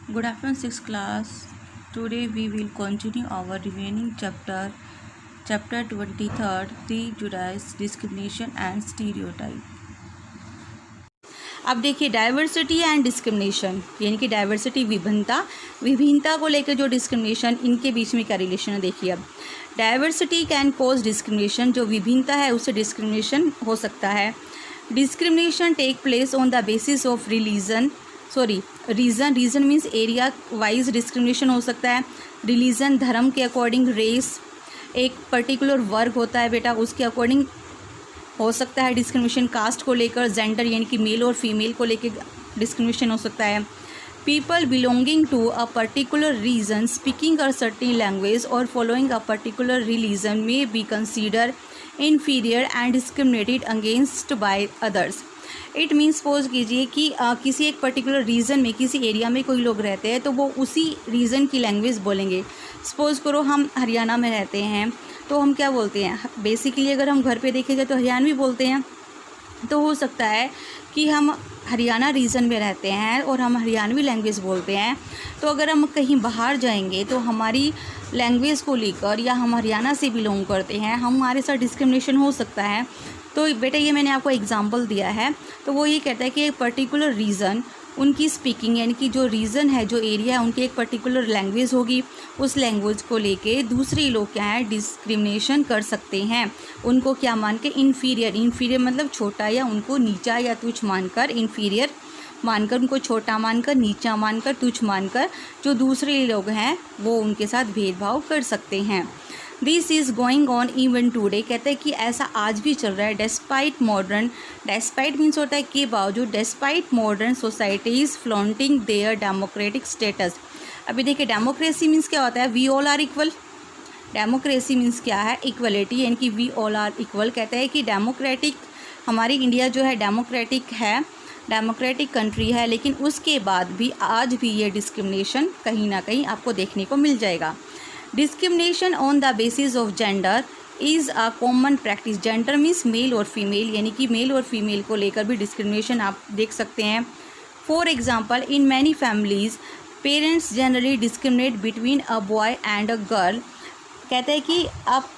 Good afternoon, 6th class. Today we will continue our remaining chapter 23rd, Prejudice, Discrimination and Stereotype. अब देखिए diversity and discrimination, यानी कि diversity विभिन्नता को लेकर जो डिस्क्रिमिनेशन, इनके बीच में क्या रिलेशन है देखिए। अब डाइवर्सिटी कैन कोज डिस्क्रिमिनेशन, जो विभिन्नता है उससे डिस्क्रिमिनेशन हो सकता है। Discrimination take place on the basis of region means area wise discrimination हो सकता है। रिलीजन धर्म के अकॉर्डिंग, रेस एक पर्टिकुलर वर्ग होता है बेटा उसके अकॉर्डिंग हो सकता है डिस्क्रिमिनेशन। कास्ट को लेकर, जेंडर यानी कि मेल और फीमेल को लेकर डिस्क्रिमिनेशन हो सकता है। People belonging to a particular region speaking a certain language और following a particular religion may be consider inferior and discriminated against by others. It means suppose कीजिए कि किसी एक पर्टिकुलर रीजन में, किसी एरिया में कोई लोग रहते हैं तो वो उसी रीजन की लैंग्वेज बोलेंगे। सपोज़ करो हम हरियाणा में रहते हैं तो हम क्या बोलते हैं, बेसिकली अगर हम घर पे देखेंगे तो हरियाणवी बोलते हैं। तो हो सकता है कि हम हरियाणा रीजन में रहते हैं और हम हरियाणवी लैंग्वेज बोलते हैं, तो अगर हम कहीं बाहर जाएंगे तो हमारी लैंग्वेज को लेकर, या हम हरियाणा से बिलोंग करते हैं, हमारे साथ डिस्क्रिमिनेशन हो सकता है। तो बेटा ये मैंने आपको एग्जांपल दिया है, तो वो ये कहता है कि एक पर्टिकुलर रीज़न उनकी स्पीकिंग, यानी कि जो रीज़न है, जो एरिया है, उनकी एक पर्टिकुलर लैंग्वेज होगी, उस लैंग्वेज को लेके दूसरे लोग क्या है डिस्क्रिमिनेशन कर सकते हैं। उनको क्या मान के, इन्फीरियर मतलब छोटा, या उनको नीचा या तुच्छ मानकर, इन्फीरियर मानकर, उनको छोटा मानकर, नीचा मानकर, तुच्छ मानकर जो दूसरे लोग हैं वो उनके साथ भेदभाव कर सकते हैं। This is going on even today, कहते हैं कि ऐसा आज भी चल रहा है। डेस्पाइट मॉडर्न, डेस्पाइट मीन्स होता है के बावजूद, despite modern societies flaunting their democratic status. अभी देखिए डेमोक्रेसी मीन्स क्या होता है, we all are equal. Democracy means क्या है, इक्वलिटी, यानी कि वी ऑल आर इक्वल। कहते हैं कि डेमोक्रेटिक, हमारी इंडिया जो है डेमोक्रेटिक है, डेमोक्रेटिक कंट्री है, लेकिन उसके बाद भी आज भी ये डिस्क्रिमिनेशन कहीं ना कहीं आपको देखने को मिल जाएगा। Discrimination on the basis of gender is a common practice. Gender means male और फीमेल, यानी कि मेल और फीमेल को लेकर भी डिस्क्रिमिनेशन आप देख सकते हैं। For example, in many families parents generally discriminate between a boy and a girl. कहते हैं कि आप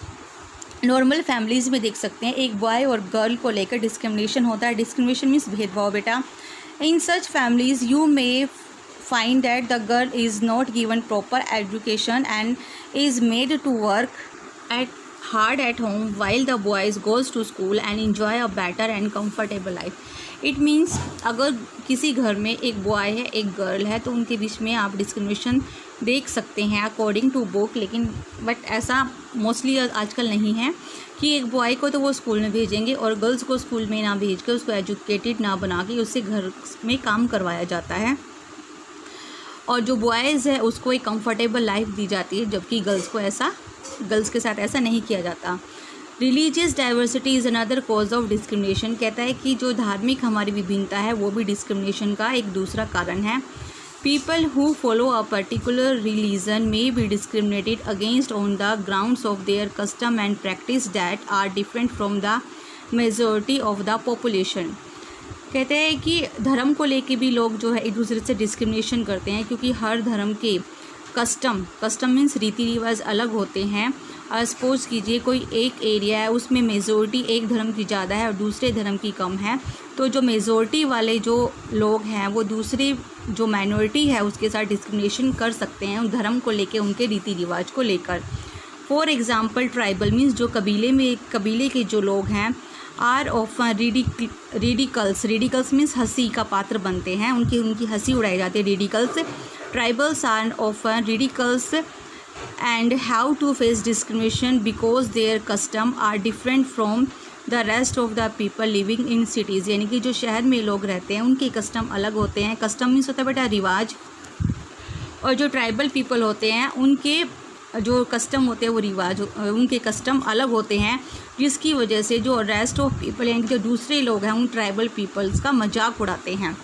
नॉर्मल फैमिलीज़ में देख सकते हैं एक बॉय और गर्ल को लेकर डिस्क्रिमिनेशन होता है। डिस्क्रिमिनेशन मीन्स भेदभाव बेटा। In such families you may find that the girl is not given proper education and is made to work hard at home while the boys goes to school and enjoy a better and comfortable life. It means अगर किसी घर में एक boy है एक girl है तो उनके बीच में आप डिस्क्रिमिनेशन देख सकते हैं अकॉर्डिंग टू बुक, लेकिन बट ऐसा मोस्टली आजकल नहीं है कि एक बॉय को तो वो स्कूल में भेजेंगे और गर्ल्स को स्कूल में ना भेज कर उसको एजुकेटेड ना बना के उससे घर में काम करवाया जाता है, और जो बॉयज़ है उसको एक कंफर्टेबल लाइफ दी जाती है, जबकि गर्ल्स के साथ ऐसा नहीं किया जाता। Religious diversity is another cause of discrimination. कहता है कि जो धार्मिक हमारी विभिन्नता है वो भी डिस्क्रिमिनेशन का एक दूसरा कारण है। People who follow a particular religion may be discriminated against on the grounds of their custom and practice that are different from the majority of the population. कहते हैं कि धर्म को लेके भी लोग जो है एक दूसरे से डिस्क्रिमिनेशन करते हैं, क्योंकि हर धर्म के कस्टम मीन्स रीति रिवाज अलग होते हैं। और सपोज कीजिए कोई एक एरिया है उसमें मेजॉरिटी एक धर्म की ज़्यादा है और दूसरे धर्म की कम है, तो जो मेजॉरिटी वाले जो लोग हैं वो दूसरे जो माइनॉरिटी है उसके साथ डिस्क्रिमिनेशन कर सकते हैं उन धर्म को लेके, उनके रीति रिवाज को लेकर। फॉर एग्ज़ाम्पल, ट्राइबल मीन्स जो कबीले के जो लोग हैं आर ऑफ रिडिकल्स मीन्स हंसी का पात्र बनते हैं, उनकी हंसी उड़ाई जाती है, ridicules. Tribals are of ridicules and how to face discrimination because their custom are different from the rest of the people living in cities. यानी कि जो शहर में लोग रहते हैं उनके कस्टम अलग होते हैं। कस्टम मीन्स होता है बेटा रिवाज, और जो ट्राइबल पीपल होते हैं उनके जो कस्टम होते हैं वो रिवाज, उनके कस्टम अलग होते हैं, जिसकी वजह से जो रेस्ट ऑफ पीपल यानी कि जो दूसरे लोग हैं उन ट्राइबल पीपल्स का मजाक उड़ाते हैं।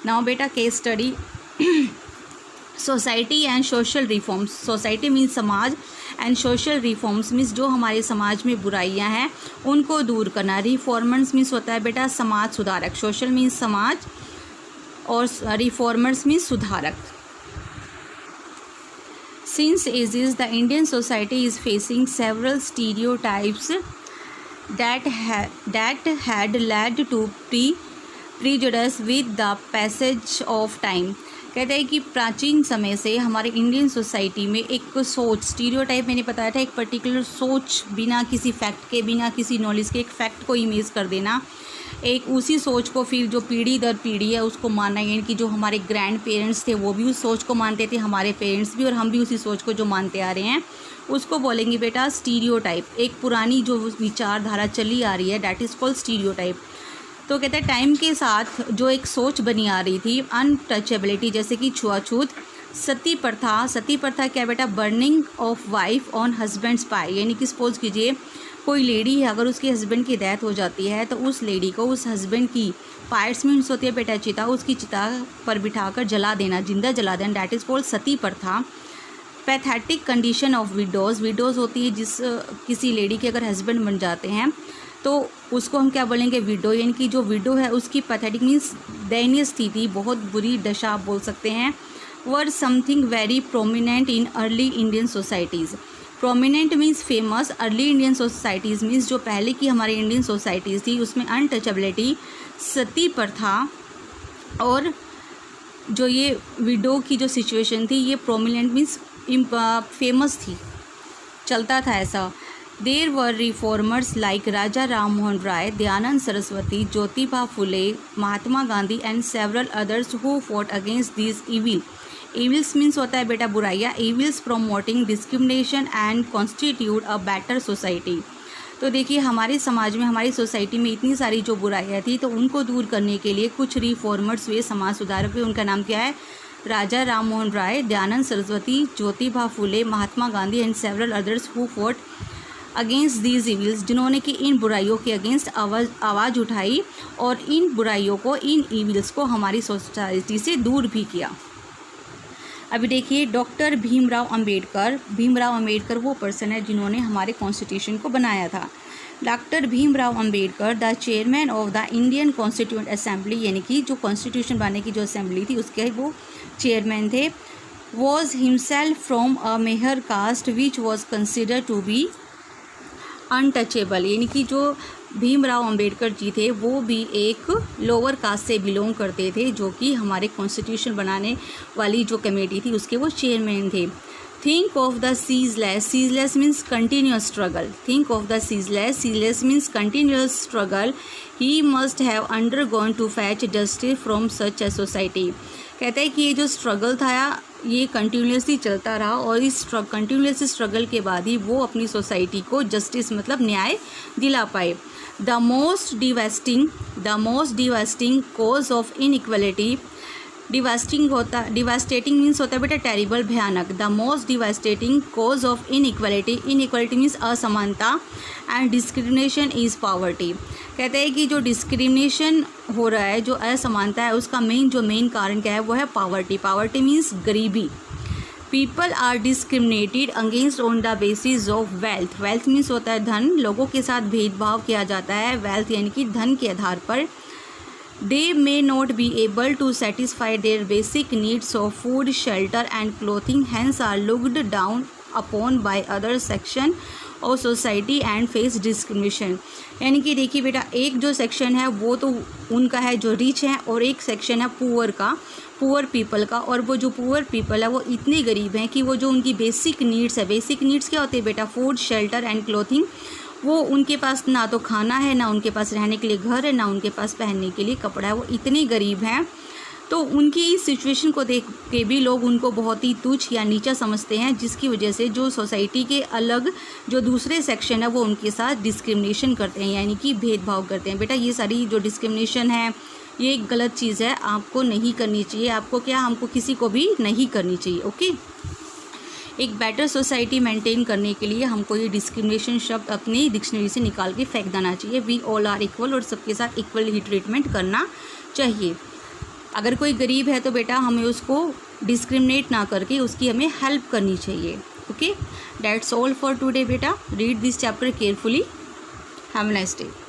नाउ बेटा case study, society and social reforms. Society means समाज एंड सोशल रिफॉर्म्स मीन्स जो हमारे समाज में बुराइयां हैं उनको दूर करना। रिफॉर्मर्स मीन्स होता है बेटा समाज सुधारक। सोशल मीन्स समाज और रिफॉर्मर्स मीन्स सुधारक। Since ages, the Indian society is facing several stereotypes that had led to prejudice with the passage of time. कहते हैं कि प्राचीन समय से हमारे इंडियन सोसाइटी में एक सोच, स्टीरियोटाइप मैंने बताया था, एक पर्टिकुलर सोच, बिना किसी फैक्ट के, बिना किसी नॉलेज के एक फैक्ट को इमेज कर देना, एक उसी सोच को फिर जो पीढ़ी दर पीढ़ी है उसको मानना, यानी कि जो हमारे ग्रैंड पेरेंट्स थे वो भी उस सोच को मानते थे, हमारे पेरेंट्स भी, और हम भी उसी सोच को जो मानते आ रहे हैं उसको बोलेंगे बेटा स्टीरियोटाइप। एक पुरानी जो विचारधारा चली आ रही है, डैट इज़ कॉल्ड स्टीरियोटाइप। तो कहते हैं टाइम के साथ जो एक सोच बनी आ रही थी, अनटचेबिलिटी, जैसे कि छुआछूत, सती प्रथा। सती प्रथा क्या बेटा? Burning of wife on husbands pyre, यानी कि सपोज कीजिए कोई लेडी है, अगर उसके हस्बैंड की डेथ हो जाती है तो उस लेडी को उस हस्बैंड की पायर्स मीन्स होती है बेटा चिता, उसकी चिता पर बिठाकर जला देना, जिंदा जला देना, डैट इज़ कॉल्ड सती प्रथा। Pathetic condition of widows, widows होती है जिस किसी लेडी के अगर हस्बैंड बन जाते हैं तो उसको हम क्या बोलेंगे? विडो, यानी कि जो विडो है उसकी पैथेटिक मीन्स दयनीय स्थिति, बहुत बुरी दशा आप बोल सकते हैं। Were something very prominent in early Indian societies. Prominent means famous, early Indian societies means जो पहले की हमारी इंडियन सोसाइटीज़ थी उसमें अनटचेबिलिटी, सती प्रथा और जो ये विडो की जो सिचुएशन थी ये प्रोमिनेंट मीन्स फेमस थी, चलता था ऐसा। There were reformers like Raja Ram Mohan Roy, Dayanand Saraswati, Jyotiba Phule, Mahatma Gandhi and several others who fought against this evil. Evils means होता है बेटा बुराइयाँ, evils promoting discrimination and constitute a better society. तो देखिए हमारे समाज में, हमारी सोसाइटी में इतनी सारी जो बुराइयाँ थी तो उनको दूर करने के लिए कुछ रिफॉर्मर्स हुए, समाज सुधारक हुए। उनका नाम क्या है? Raja Ram Mohan Roy, Dayanand Saraswati, Jyotiba Phule, Mahatma Gandhi and several others who fought against these evils, जिन्होंने कि इन बुराइयों के अगेंस्ट आवाज़ उठाई और इन बुराइयों को, इन इविल्स को हमारी सोसाइटी से दूर भी किया। अभी देखिए डॉक्टर भीमराव अंबेडकर। भीमराव अंबेडकर वो पर्सन है जिन्होंने हमारे कॉन्स्टिट्यूशन को बनाया था। Doctor Bhimrao Ambedkar the chairman of the Indian constituent assembly, यानी कि जो कॉन्स्टिट्यूशन बनाने की जो असेंबली थी उसके वो चेयरमैन थे। Was himself from a Mahar caste which was consider to be untouchable, यानी कि जो भीमराव अंबेडकर जी थे वो भी एक लोअर कास्ट से बिलोंग करते थे, जो कि हमारे कॉन्स्टिट्यूशन बनाने वाली जो कमेटी थी उसके वो चेयरमैन थे। Think of the ceaseless, ceaseless means continuous struggle. Think of the ceaseless, ceaseless means continuous struggle he must have undergone to fetch justice from such a society. कहते हैं कि ये जो स्ट्रगल था ये कंटिन्यूसली चलता रहा और इस कंटिन्यूस स्ट्रगल के बाद ही वो अपनी सोसाइटी को जस्टिस मतलब न्याय दिला पाए। The most devastating cause of inequality, devastating means होता है बेटा टेरिबल, भयानक। The most devastating cause of inequality, inequality means असमानता, एंड डिस्क्रिमिनेशन इज़ पॉवर्टी। कहते हैं कि जो डिस्क्रिमिनेशन हो रहा है, जो असमानता है, उसका मेन कारण क्या है? वो है पॉवर्टी। पॉवर्टी मीन्स गरीबी। People are discriminated against on the basis of wealth, wealth means होता है धन, लोगों के साथ भेदभाव किया जाता है वेल्थ यानी कि धन के आधार पर। They may not be able to satisfy their basic needs of food, shelter and clothing, hence are looked down upon by other section of society and face discrimination। यानी कि देखिए बेटा एक जो सेक्शन है वो तो उनका है जो रिच है और एक सेक्शन है पुअर का, पुअर पीपल का। और वो जो पुअर पीपल है वो इतने गरीब हैं कि वो जो उनकी बेसिक नीड्स है, बेसिक नीड्स क्या होते हैं बेटा? Food, shelter and clothing. वो उनके पास ना तो खाना है, ना उनके पास रहने के लिए घर है, ना उनके पास पहनने के लिए कपड़ा है, वो इतने गरीब हैं। तो उनकी इस सिचुएशन को देख के भी लोग उनको बहुत ही तुच्छ या नीचा समझते हैं, जिसकी वजह से जो सोसाइटी के अलग जो दूसरे सेक्शन है वो उनके साथ डिस्क्रिमिनेशन करते हैं, यानी कि भेदभाव करते हैं। बेटा ये सारी जो डिस्क्रिमिनेशन है ये एक गलत चीज़ है, आपको नहीं करनी चाहिए। आपको क्या, हमको किसी को भी नहीं करनी चाहिए। ओके, एक बेटर सोसाइटी मेंटेन करने के लिए हमको ये डिस्क्रिमिनेशन शब्द अपनी डिक्शनरी से निकाल के फेंक देना चाहिए। वी ऑल आर इक्वल, और सबके साथ इक्वल ही ट्रीटमेंट करना चाहिए। अगर कोई गरीब है तो बेटा हमें उसको डिस्क्रिमिनेट ना करके उसकी हमें हेल्प करनी चाहिए। Okay, that's all for today बेटा। Read this chapter carefully. Have a nice day.